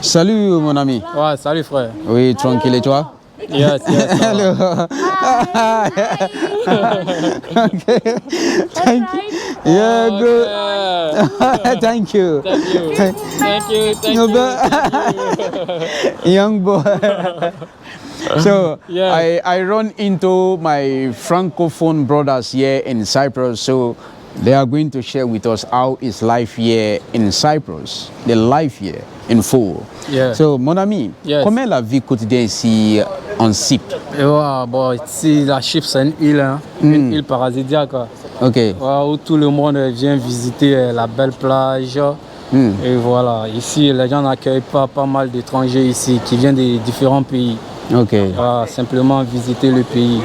Salut mon ami. Ouais, salut frère. Oui, tranquille et toi? Yes, yes. Hello. Okay. Thank you. Yeah, good. Thank you. Thank you. Young boy. So Yeah. I run into my francophone brothers here in Cyprus. So they are going to share with us how is life here in Cyprus, the life here in full. Yeah. So mon ami, Yes. comment est la vie quotidienne ici en Cypre? Et ouais, bon, ici, la Chypre, c'est une île, hein, une île paradisiaque, quoi. Ok. Ouais, où tout le monde vient visiter la belle plage. Et voilà, ici, les gens n'accueillent pas mal d'étrangers ici qui viennent des différents pays. Ok. Voilà, simplement visiter le pays.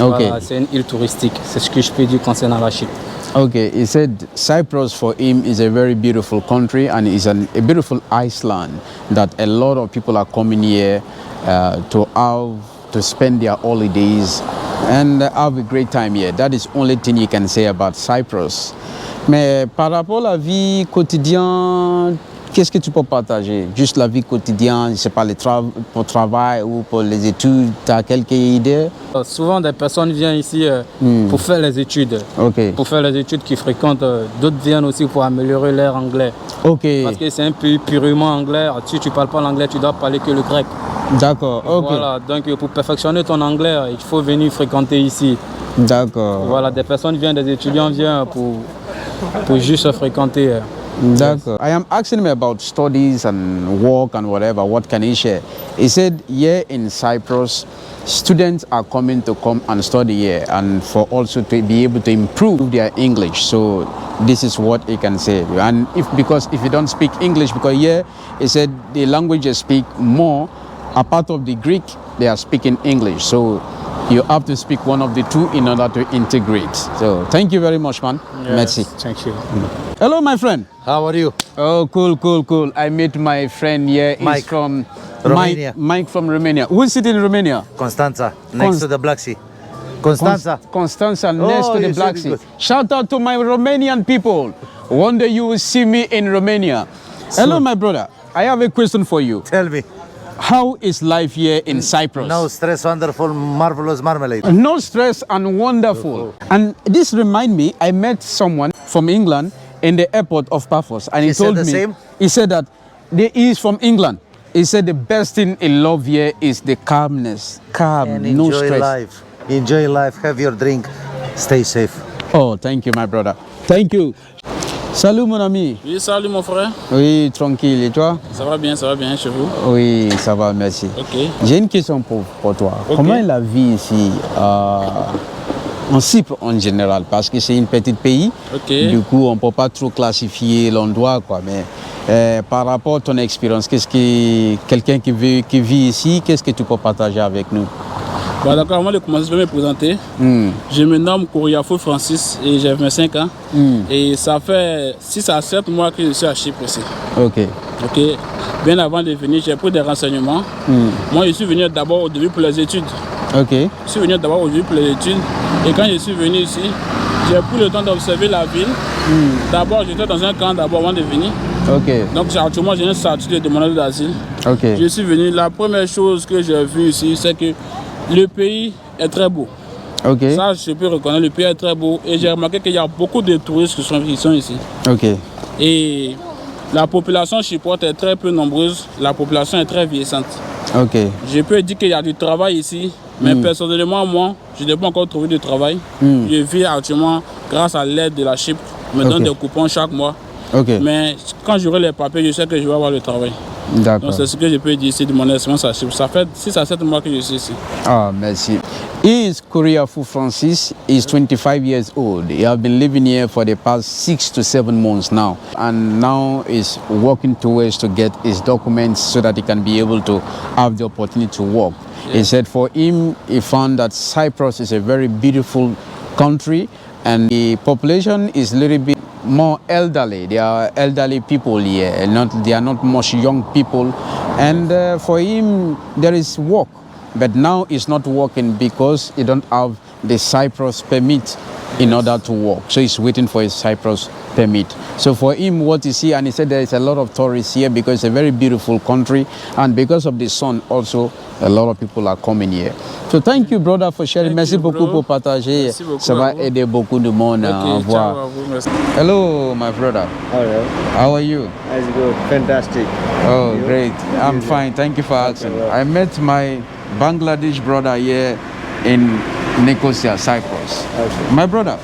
Ok. Voilà, c'est une île touristique, c'est ce que je peux dire concernant la Chypre. Okay, he said Cyprus for him is a very beautiful country and is a beautiful island that a lot of people are coming here to spend their holidays and have a great time here. That is only thing you can say about Cyprus. Mais par rapport à la vie quotidienne, qu'est-ce que tu peux partager? Juste la vie quotidienne, je sais pas, pour le travail ou pour les études, tu as quelques idées? Souvent, des personnes viennent ici pour faire les études. Ok. Pour faire les études qu'ils fréquentent. D'autres viennent aussi pour améliorer leur anglais. Ok. Parce que c'est un pays purement anglais. Si tu ne parles pas l'anglais, tu dois parler que le grec. D'accord, ok. Voilà, donc pour perfectionner ton anglais, il faut venir fréquenter ici. D'accord. Voilà, des personnes viennent, des étudiants viennent pour juste se fréquenter. D'accord. I am asking him about studies and work and whatever. What can he share? He said here in Cyprus, students are coming to come and study here and for also to be able to improve their English. So this is what he can say. And because if you don't speak English, because here he said the languages speak more, apart of the Greek, they are speaking English. So you have to speak one of the two in order to integrate. So thank you very much, man. Yes, Merci. thank you. Hello, my friend. How are you? Oh, cool. I met my friend here. He's Mike. from Romania. Mike from Romania. Who's sitting in Romania? Constanța, next to the Black Sea. Constanța. Constanța, next to the you Black said Sea. it good. Shout out to my Romanian people. One day you will see me in Romania. Hello, my brother. I have a question for you. Tell me. How is life here in Cyprus? No stress, wonderful, marvelous marmalade. No stress and wonderful. And this remind me, I met someone from England in the airport of Paphos, and he He said told the me, same? he said that he is from England. He said the best thing in love here is the calmness, calm, And no enjoy stress. life. Enjoy life, have your drink, stay safe. Oh, thank you, my brother. Thank you. Salut, mon ami. Oui, salut mon frère. Oui, tranquille. Et toi? Ça va bien chez vous? Oui, ça va, merci. Ok. J'ai une question pour toi. Ok. Comment est la vie ici en Cypre en général? Parce que c'est un petit pays. Ok. Du coup, on ne peut pas trop classifier l'endroit, quoi. Mais par rapport à ton expérience, qu'est-ce que quelqu'un qui vit ici, qu'est-ce que tu peux partager avec nous? Bon, d'accord, avant de commencer, je vais me présenter. Je me nomme Kouriafou Francis et j'ai 25 ans. Et ça fait 6 à 7 mois que je suis à Chypre ici. Ok. Ok. Bien avant de venir, j'ai pris des renseignements. Moi, je suis venu d'abord au début pour les études. Ok. Je suis venu d'abord au début pour les études. Et quand je suis venu ici, j'ai pris le temps d'observer la ville. D'abord, j'étais dans un camp d'abord avant de venir. Ok. Donc, actuellement, j'ai un statut de demandeur d'asile. Ok. Je suis venu. La première chose que j'ai vue ici, c'est que le pays est très beau. Ok. Ça, je peux reconnaître, le pays est très beau. Et j'ai remarqué qu'il y a beaucoup de touristes qui sont ici. Ok. Et la population chypriote est très peu nombreuse. La population est très vieillissante. Ok. Je peux dire qu'il y a du travail ici. Mais personnellement, moi, je n'ai pas encore trouvé de travail. Je vis actuellement grâce à l'aide de la Chypre. Me donne des coupons chaque mois. Ok. Mais quand j'aurai les papiers, je sais que je vais avoir le travail. Donc D'accord. c'est ce que je peux dire ici de mon expérience à Chypre. Ça fait 6 à 7 mois que je suis ici. Ah, merci. He is Kouriafou Francis. He's 25 years old. He has been living here for the past 6 to 7 months now. And now is working towards to get his documents so that he can be able to have the opportunity to work. He said for him, he found that Cyprus is a very beautiful country and the population is a little bit more elderly. They are elderly people here, they are not much young people. And for him, there is work. But now he's not working because he don't have the Cyprus permit in order to work. So he's waiting for his Cyprus permit. So for him, what he see, and he said there is a lot of tourists here because it's a very beautiful country, and because of the sun also, a lot of people are coming here. So thank you, brother, for sharing. Merci beaucoup pour partager. Merci beaucoup Ça va aider beaucoup de monde à voir. Ciao à vous, merci. Hello, my brother. Hello. How are you? That's good. Fantastic. Oh, great. I'm fine. Thank you for asking. well. I met my Bangladesh brother here in Nicosia, Cyprus. Okay. My brother,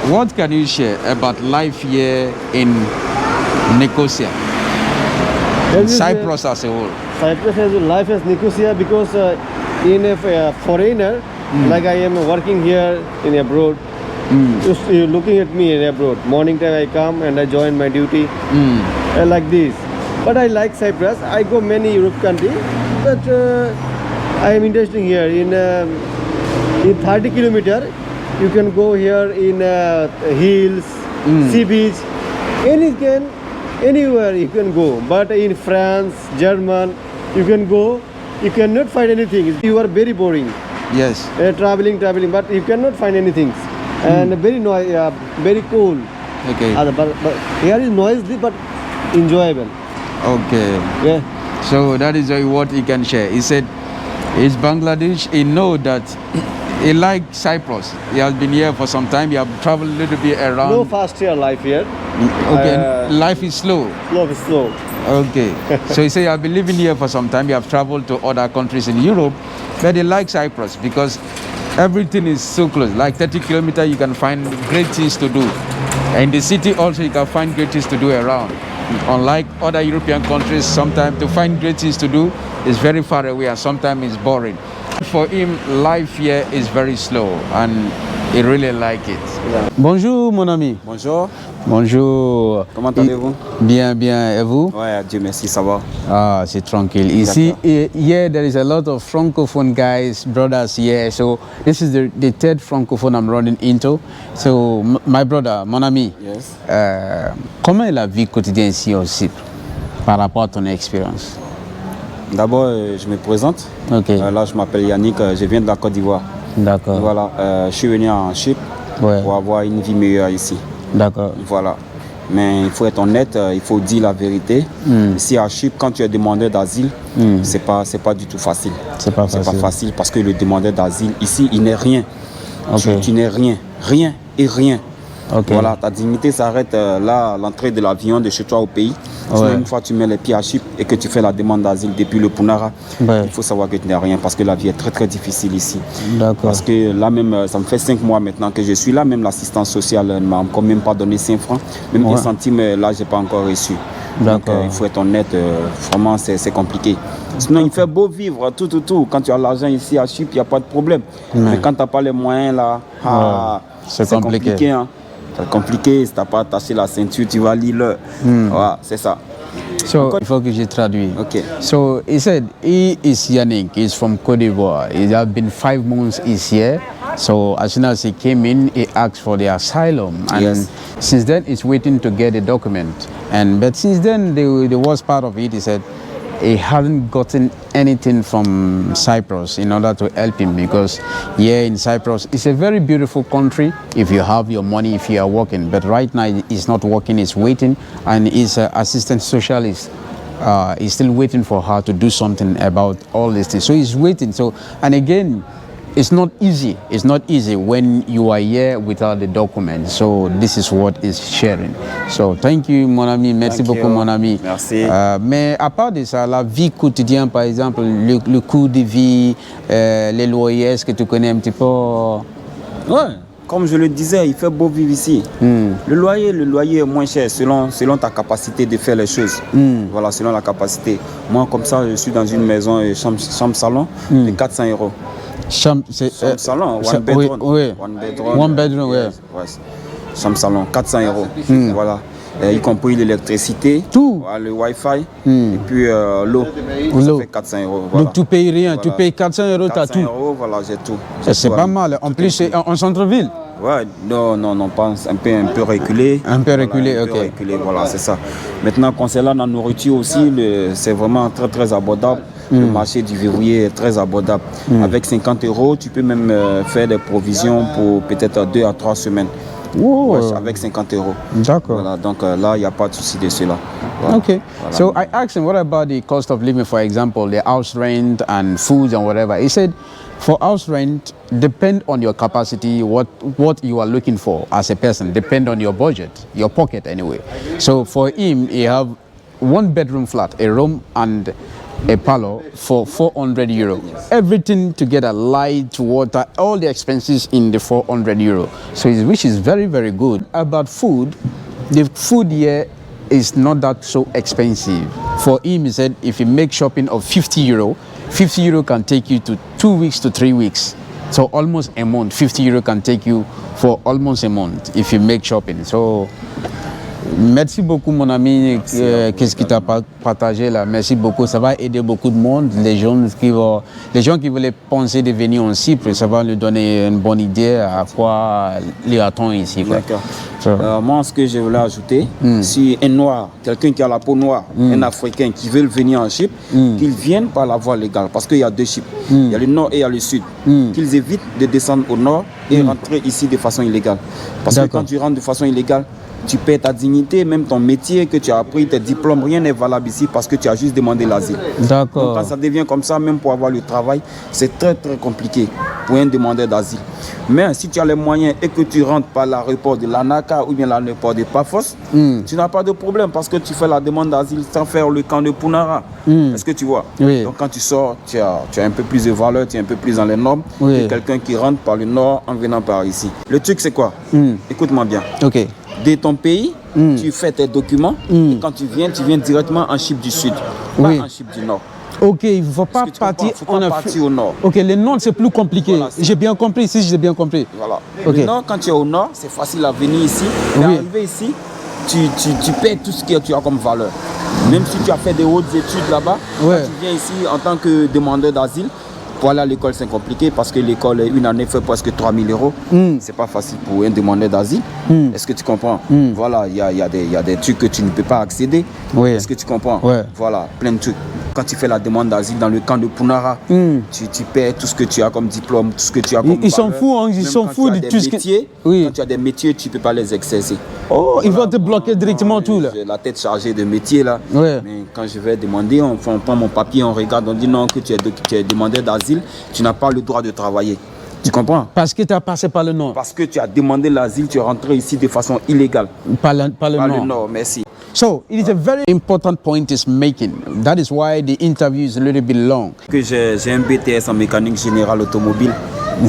what can you share about life here in Nicosia, Cyprus as a whole? Cyprus has a life as Nicosia because in a foreigner, like I am working here in abroad, you're looking at me in abroad. Morning time I come and I join my duty like this. But I like Cyprus. I go many Europe countries, but I am interested here in 30 kilometer. You can go here in hills, sea beach, anywhere you can go. But in France, German, you can go. You cannot find anything. You are very boring. Yes. Traveling, but you cannot find anything. And very noisy, very cool. Okay. But here is noisy but enjoyable. Okay. Yeah. So that is what he can share. He said, "Is Bangladesh? He know that he like Cyprus. He has been here for some time. He have traveled a little bit around. No fast here life here. Okay. Life is slow. Slow is slow. Okay. So he said, I've been living here for some time. You have traveled to other countries in Europe, but he likes Cyprus because everything is so close. Like 30 kilometers, you can find great things to do. And in the city also, you can find great things to do around. Unlike other European countries, sometimes to find great things to do is very far away and sometimes it's boring. For him, life here is very slow and he really like it. Yeah. Bonjour, mon ami. Bonjour, Bonjour. comment allez-vous? Bien, bien. Et vous? Ouais, Dieu merci, ça va. Ah, c'est tranquille. Ici, here there is a lot of francophone guys, brothers here. So this is the third francophone I'm running into. So my brother, mon ami, Yes. comment est la vie quotidienne ici au Cypre par rapport à ton expérience? D'abord, je me présente. Ok, Là, je m'appelle Yannick, je viens de la Côte d'Ivoire. d'accord. Voilà, je suis venu en Chypre Ouais, pour avoir une vie meilleure ici. d'accord. Voilà. Mais il faut être honnête, il faut dire la vérité. Ici à Chypre, quand tu es demandeur d'asile, c'est pas du tout facile. C'est pas C'est pas facile. facile parce que le demandeur d'asile, ici, il n'est rien. Ok. Tu n'es rien. Rien et rien. Ok. Voilà, ta dignité s'arrête là à l'entrée de l'avion de chez toi au pays. Sinon, Ouais. une fois que tu mets les pieds à Chypre et que tu fais la demande d'asile depuis le Pounara, Ouais. il faut savoir que tu n'as rien parce que la vie est très très difficile ici. D'accord. Parce que là même, ça me fait 5 mois maintenant que je suis là, même l'assistance sociale ne m'a encore même pas donné 5 francs. Même Ouais. 1 centime, là, je n'ai pas encore reçu. Donc D'accord. il faut être honnête, vraiment c'est compliqué. Sinon il fait beau vivre, tout. Quand tu as l'argent ici à Chypre, il n'y a pas de problème. Mais quand tu n'as pas les moyens là, C'est compliqué. hein. C'est compliqué, si tu n'as pas attaché la ceinture, tu vas lire. Voilà, c'est ça. So, il faut que je traduise. Ok. So he said he is Yannick, he's from Cote d'Ivoire. He has been 5 months he's here. So as soon as he came in, he asked for the asylum. And Yes. since then he's waiting to get a document. But since then the worst part of it, he said he hadn't gotten anything from Cyprus in order to help him because here in Cyprus, it's a very beautiful country if you have your money, if you are working. But right now he's not working, he's waiting, and his assistant socialist is still waiting for her to do something about all these things. So he's waiting. So, and again, it's not easy. It's not easy when you are here without the document. So this is what is sharing. So thank you, mon ami. Merci Thank beaucoup, you. mon ami. Merci. Mais à part de ça, la vie quotidienne, par exemple, le coût de vie, les loyers, est-ce que tu connais un petit peu? Ouais, comme je le disais, il fait beau vivre ici. Le loyer est moins cher selon ta capacité de faire les choses. Voilà, selon la capacité. Moi, comme ça, je suis dans une maison chambre-salon de 400 €. Chambre, c'est, Salon, ça- one bedroom. oui. One bedroom. One bedroom, oui. Yes, yes. Chambre salon, 400 €. Voilà. Y compris l'électricité, Tout. voilà, le Wi-Fi et puis l'eau. Ça L'eau. fait 400 €. Voilà. Donc tu payes rien, tu Voilà. payes 400 €, tu as 400 tout. €, voilà, j'ai tout. C'est pas mal. En plus, c'est en centre-ville. Ouais, non, pas un peu reculé. Un peu reculé, Voilà, un peu ok. reculé, voilà, c'est ça. Maintenant, concernant la nourriture aussi, c'est vraiment très très abordable. Le marché du verrouillé est très abordable. Avec 50 €, tu peux même faire des provisions pour peut-être 2 à 3 semaines. Oh. Ouais, avec 50 euros. D'accord. Voilà, donc là, il n'y a pas de souci de cela. Voilà. Okay. Voilà. So I asked him, what about the cost of living, for example, the house rent and food and whatever? He said, for house rent, depend on your capacity, what you are looking for as a person, depend on your budget, your pocket anyway. So for him, he have 1 bedroom flat, a room and a parlor for 400 euro. Everything together, light, water, all the expenses in the 400 euro. So which is very, very good. About food, the food here is not that so expensive. For him, he said, if you make shopping of 50 euro, 50 euro can take you to 2 weeks to 3 weeks. So almost a month. 50 euro can take you for almost a month if you make shopping. So merci beaucoup mon ami, qu'est-ce que tu as partagé là, merci beaucoup, ça va aider beaucoup de monde, les gens qui veulent penser de venir en Cypre, ça va lui donner une bonne idée à quoi les attend ici. D'accord. Moi, ce que je voulais ajouter, si un noir, quelqu'un qui a la peau noire, un Africain qui veut venir en Chypre, qu'il vienne par la voie légale, parce qu'il y a 2 Chypres, il y a le nord et il y a le sud, qu'ils évitent de descendre au nord et rentrer ici de façon illégale. Parce que quand tu rentres de façon illégale, tu perds ta dignité, même ton métier que tu as appris, tes diplômes, rien n'est valable ici parce que tu as juste demandé l'asile. D'accord. Donc quand ça devient comme ça, même pour avoir le travail, c'est très très compliqué pour un demandeur d'asile. Mais si tu as les moyens et que tu rentres par l'aéroport de Lanaka ou bien l'aéroport de Paphos, tu n'as pas de problème parce que tu fais la demande d'asile sans faire le camp de Punara. Est-ce que tu vois? Oui. Donc quand tu sors, tu as un peu plus de valeur, tu es un peu plus dans les normes que quelqu'un qui rentre par le nord en venant par ici. Le truc c'est quoi? Écoute-moi bien. Ok. De ton pays, tu fais tes documents et quand tu viens directement en Chypre du Sud, pas en Chypre du Nord. Ok, il ne faut pas partir au nord. Ok, le nord c'est plus compliqué. Voilà, j'ai bien compris, si j'ai bien compris. Voilà. Okay. Le nord, quand tu es au nord, c'est facile à venir ici. Mais arriver ici, tu perds tout ce que tu as comme valeur. Même si tu as fait des hautes études là-bas, quand tu viens ici en tant que demandeur d'asile, pour aller à l'école, c'est compliqué parce que l'école, une année fait presque 3 000 euros. C'est pas facile pour un demandeur d'asile. Est-ce que tu comprends? Voilà, il y a des trucs que tu ne peux pas accéder. Est-ce que tu comprends? Voilà, plein de trucs. Quand tu fais la demande d'asile dans le camp de Punara, tu perds tout ce que tu as comme diplôme, tout ce que tu as comme Ils s'en foutent, ils s'en foutent de tout ce que... Quand tu as des métiers, tu ne peux pas les exercer. Oh, ils vont te bloquer directement tout là. J'ai la tête chargée de métiers là. Mais quand je vais demander, on prend mon papier, on regarde, on dit non, que tu es demandeur d'asile, tu n'as pas le droit de travailler. Tu comprends? Parce que tu as passé par le nord. Parce que tu as demandé l'asile, tu es rentré ici de façon illégale. Par le nord. Merci. So, it is a very important point he's making. That is why the interview is a little bit long. J'ai un BTS en mécanique générale automobile.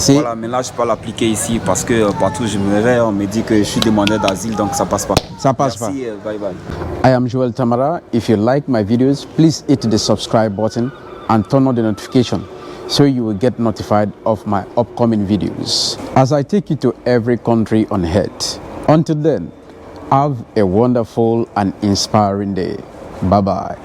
Voilà, mais là, je ne peux pas l'appliquer ici parce que partout où je me vais, on me dit que je suis demandeur d'asile, donc ça passe pas. Ça passe pas. Merci, bye bye. I am Joel Tamara. If you like my videos, please hit the subscribe button and turn on the notification so you will get notified of my upcoming videos as I take you to every country on earth. Until then, have a wonderful and inspiring day. Bye-bye.